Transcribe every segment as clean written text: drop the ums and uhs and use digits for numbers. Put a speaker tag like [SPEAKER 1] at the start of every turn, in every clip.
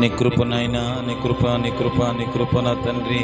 [SPEAKER 1] నీ కృప నాయనా, నీ కృప, నీ కృప, నీ కృప నా తండ్రి.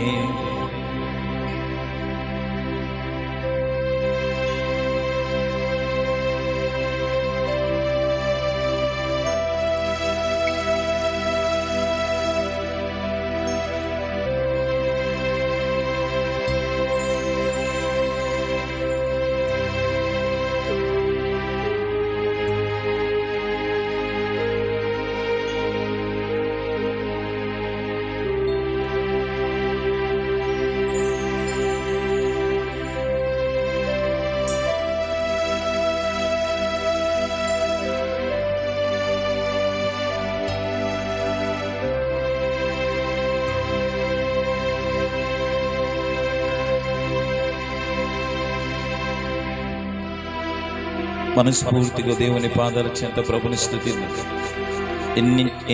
[SPEAKER 1] మనస్ఫూర్తిగా దేవుని పాదాల చెంత ప్రభుని స్తుతిద్దాం.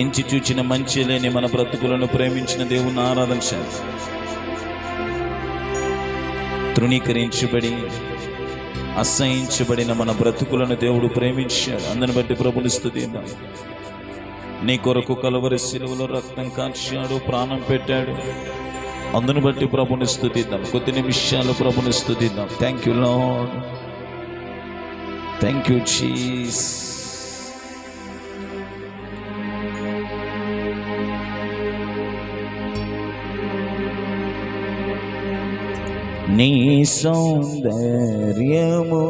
[SPEAKER 1] ఎంచి చూచిన మంచి లేని మన బ్రతుకులను ప్రేమించిన దేవుని ఆరాధన చేద్దాం. తృణీకరించబడి అసహించబడిన మన బ్రతుకులను దేవుడు ప్రేమించాడు. అందుని బట్టి ప్రభుని స్తుతిద్దాం. నీ కొరకు కలువరి శిలువలో రక్తం కాల్చాడు, ప్రాణం పెట్టాడు. అందుని బట్టి ప్రభుని స్తుతిద్దాం. కొద్ది నిమిషాలు ప్రభుని స్తుతిద్దాం. Thank you Lord, thank you Jesus. నీ సౌందర్యము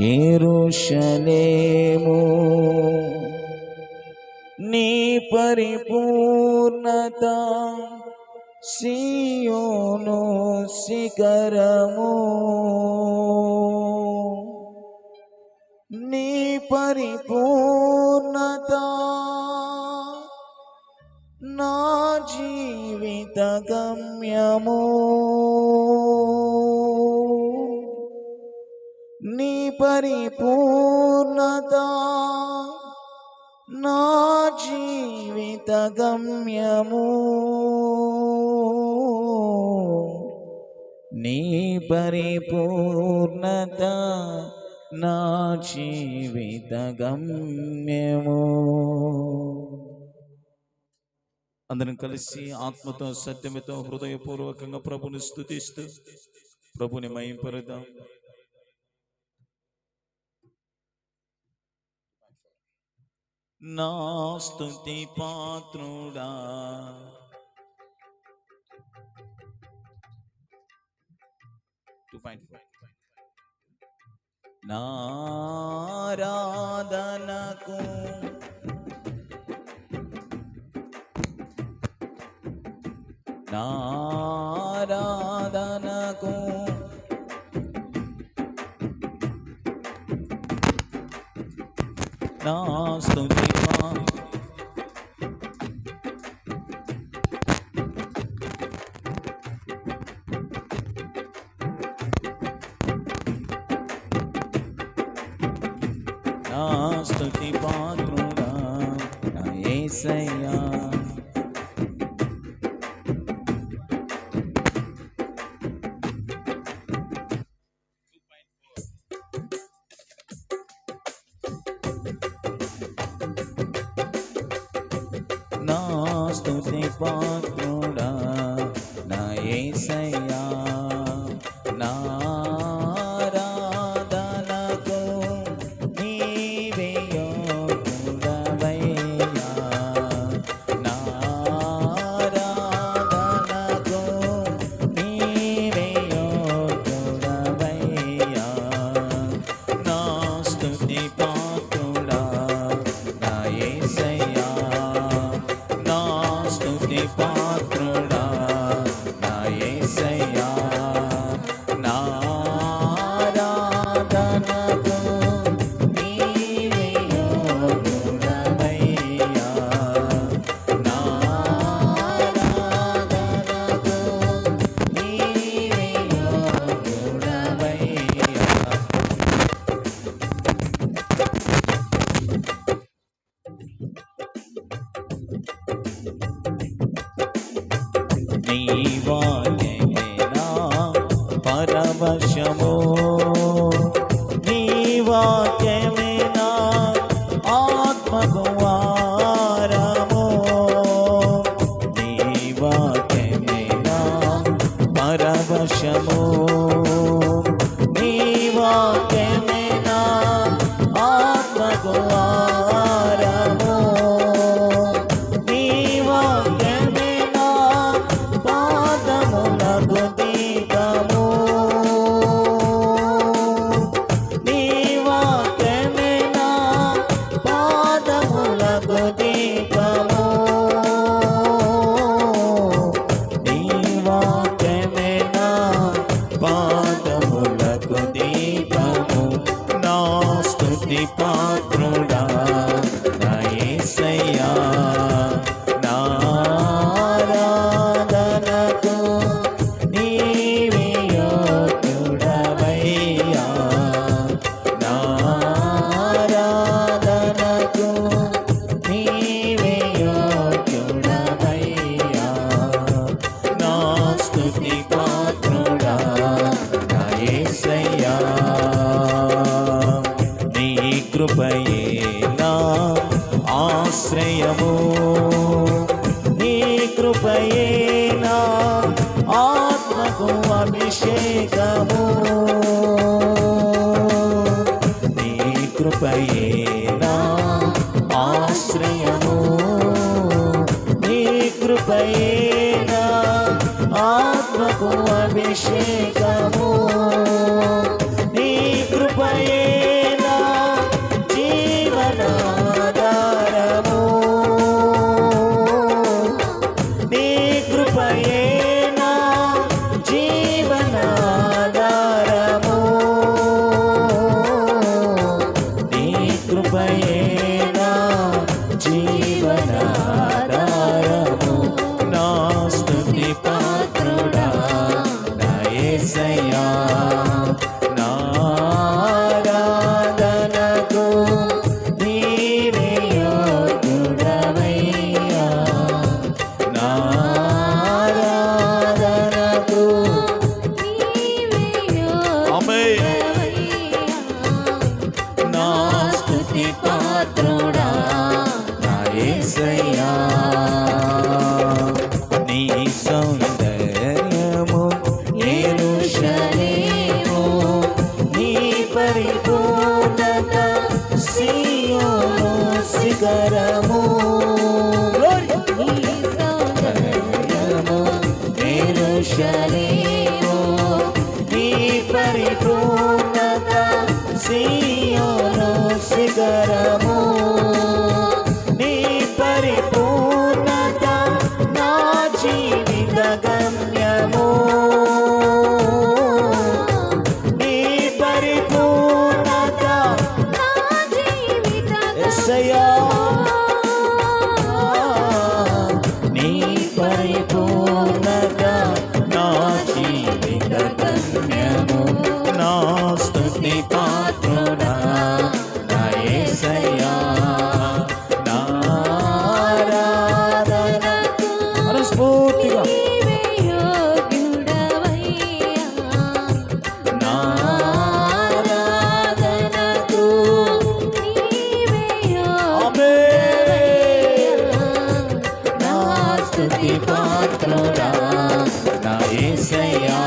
[SPEAKER 1] యెరూషలేము, నీ పరిపూర్ణత సీయోను శిఖరము, నీ పరిపూర్ణత నా జీవిత గమ్యము, నీ పరిపూర్ణత నా జీవిత గమ్యము, నీ పరిపూర్ణత నా జీవిత గమ్యము. అందరం కలిసి ఆత్మతో సత్యముతో హృదయపూర్వకంగా ప్రభుని స్తుతిస్తూ ప్రభుని మహింపరుదాం. నా స్తుతి పాత్రుడా, నా ఆరాధనకు నా ఆరాధనకు నా స్తుతి నా స్తుతి పాత్రుడా నా యేసయ్యా, నా స్తుతి పాత్రుడా నా యేసయ్యా, నా ఆరాధనకు నీవే యోగ్యుడవయ్యా, నా ఆరాధనకు నీవే యోగ్యుడవయ్యా, నా స్తుతి పాత్రుడా నా యేసయ్యా, నా స్తుతి పాత్రుడా నా యేసయ్యా, నా ఆరాధనకు నీవే యోగ్యుడవయ్యా, నా ఆరాధనకు నీవే యోగ్యుడవయ్యా. నీ వాక్యమే నా పరవశము, నీ వాక్యమే నా ఆత్మకు ఆహారము, నా ఆశ్రయము, నీ కృపయే నా ఆత్మకు అభిషేకము, నీ కృపయే నా ఆశ్రయము, నీ కృపయే నా ఆత్మకు అభిషేకము, నీ కృపయే నా జీవనాధారము, నీ కృపయే నా జీవనాధారము, నీ కృపయే నా జీవనాధారము, నా స్తుతి పాత్రుడా నా యేసయ్యా, నా ఆరాధనకు నీవే యోగ్యుడవయ్యా, నా ఆరాధనకు ఆమేన్. నా స్తుతి పాత్రుడా నా యేసయ్యా, నీ సౌందర్యము యెరూషలేము, నీ పరిపూర్ణత సీయోను శిఖరము, నీ సౌందర్యము యెరూషలేము, నీ పరిపూర్ణత సీయోను శిఖరము, నీ పరిపూర్ణత నా జీవిత గమ్యము, నీ పరిపూర్ణత యేసయ్యా, నీ పరిపూర్ణత నా జీవిత గమ్యము, నా స్తుతి పాత్రుడా నా యేసయ్యా, నా ఆరాధనకు మనస్ఫూర్తిగా నా ఆరాధనకు ఆమేన్. నా స్తుతి పాత్రుడా నా యేసయ్యా,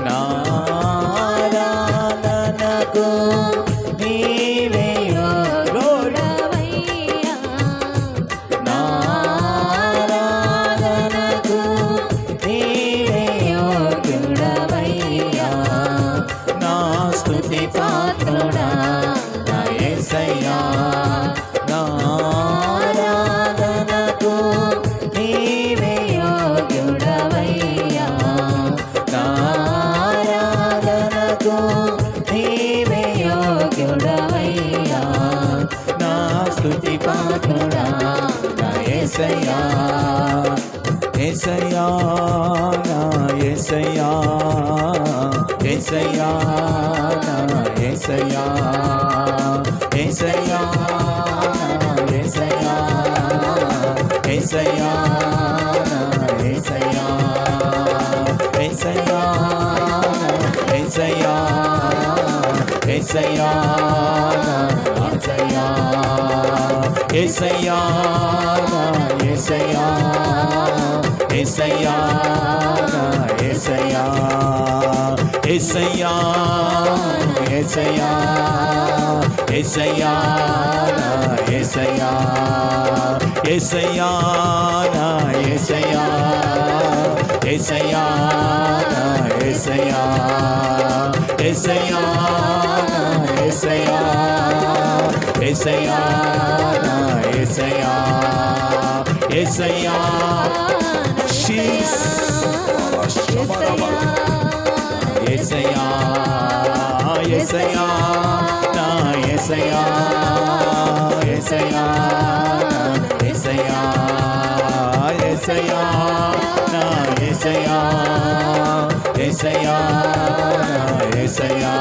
[SPEAKER 1] నా ఆరాధనకు నీవే యోగ్యుడవయ్యా, నా ఆరాధనకు నీవే యోగ్యుడవయ్యా, నా స్తుతి పాత్రుడా నా యేసయ్యా, నా ఆరాధనకు నీవే యోగ్యుడవయ్యా, నా ఆరాధనకు నీవే యోగ్యుడవయ్యా, నా స్తుతి పాత్రుడా నా యేసయ్యా, యేసయ్యా నా యేసయ్యా, యేసయ్యా నా యేసయ్యా, యేసయ్యా నా యేసయ్యా, యేసయ్యా నా యేసయ్యా, యేసయ్యా నా యేసయ్యా, యేసయ్యా నా యేసయ్యా, యేసయ్యా నా యేసయ్యా, యేసయ్యా నా యేసయ్యా, యేసయ్యా నా యేసయ్యా, యేసయ్యా నా యేసయ్యా, యేసయ్యా నా యేసయ్యా, యేసయ్యా నా యేసయ్యా, యేసయ్యా నా యేసయ్యా, యేసయ్యా నా యేసయ్యా, యేసయ్యా యేసయ్యా, యేసయ్యా నా యేసయ్యా, యేసయ్యా యేసయ్యా, యేసయ్యా నా యేసయ్యా, యేసయ్యా నా యేసయ్యా,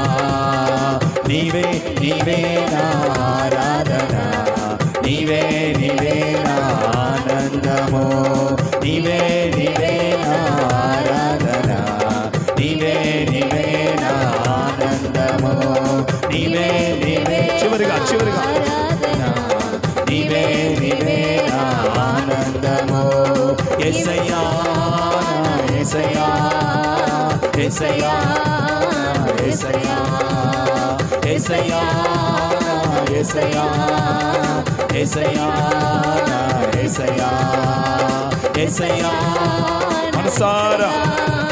[SPEAKER 1] నీవే నీవే నా ఆరాధన, నీవే నీవే నా ఆనందము, నీవే నీవే నా ఆరాధన, నీవే నీవే నా ఆనందము, నీవే నీవే చివరిగా యేసయ్యా యేసయ్యా యేసయ్యా యేసయ్యా యేసయ్యా యేసయ్యా యేసయ్యా యేసయ్యా యేసయ్యా మనసారా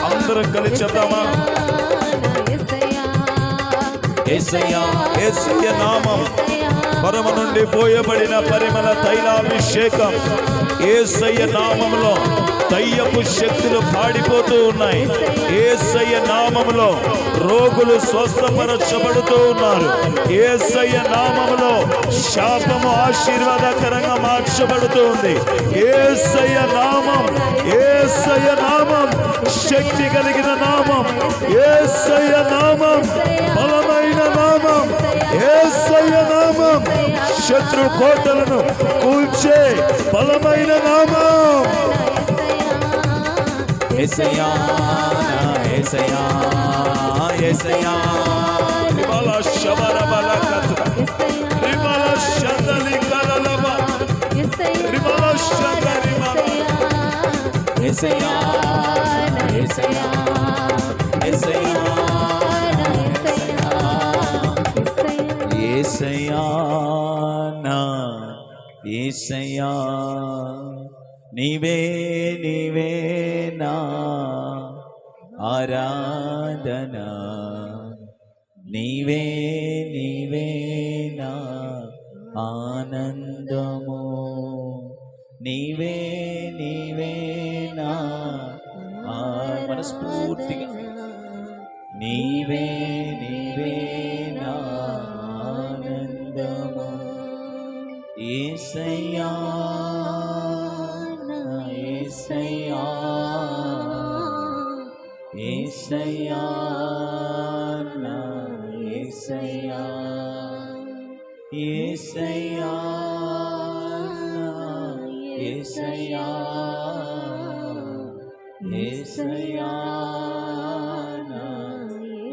[SPEAKER 1] అందరం కలిసి చెప్దామా? యేసయ్యా యేసయ్య నామం పరమ నుండి పోయబడిన పరిమళ తైలాభిషేకం. యేసయ్య నామములో దయ్యపు శక్తులు పాడిపోతూ ఉన్నాయి. యేసయ్య నామములో రోగులు స్వస్థపరచబడుతూ ఉన్నారు. యేసయ్య నామములో శాపము ఆశీర్వాదకరంగా మార్చబడుతూ ఉంది. యేసయ్య నామం, యేసయ్య నామం శక్తి కలిగిన నామం. యేసయ్య నామం బలమైన నామం. యేసయ్య నామం శత్రు కోటలను కూల్చే బలమైన నామం. యేసయ్యా యేసయ్యా యేసయ్యా రిబల శబర బలకత రిబల శందలి కలలబ రిబల శందరి మమ యేసయ్యా యేసయ్యా యేసయ్యా యేసయ్యా నా యేసయ్యా నీవే నీవే నా ఆరాధన. నీవే నీవే నా ఆనందము. నీవే నీవే నా మనస్ఫూర్తిగా నీవే నీవే నా ఆనందము. యేసయ్యా యేసయ్యా యేసయ్యా నా యేసయ్యా యేసయ్యా నా యేసయ్యా యేసయ్యా నా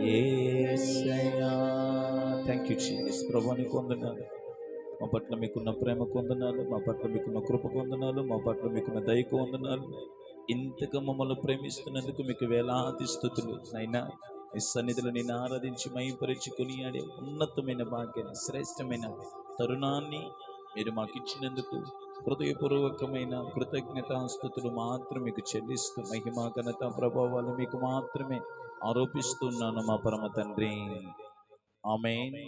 [SPEAKER 1] యేసయ్యా. Thank you Jesus. ప్రభువా నీకు వందనాలు. మా పట్ల మీకున్న ప్రేమకు వందనాలు, మా పట్ల మీకున్న కృపకు వందనాలు, మా పట్ల మీకున్న దయకు వందనాలు. ఇంతగా మమ్మల్ని ప్రేమిస్తున్నందుకు మీకు వేలాది స్తుతులు. నైనా ఈ సన్నిధిలో నేను ఆరాధించి మైపరిచి కొనియాడే ఉన్నతమైన భాగ్యాన్ని, శ్రేష్టమైన తరుణాన్ని మీరు మాకు ఇచ్చినందుకు హృదయపూర్వకమైన కృతజ్ఞతాస్తుతులు మాత్రం మీకు చెల్లిస్తూ మహిమ ఘనత ప్రభావాలు మీకు మాత్రమే ఆరోపిస్తున్నాను మా పరమ తండ్రి. ఆమేన్.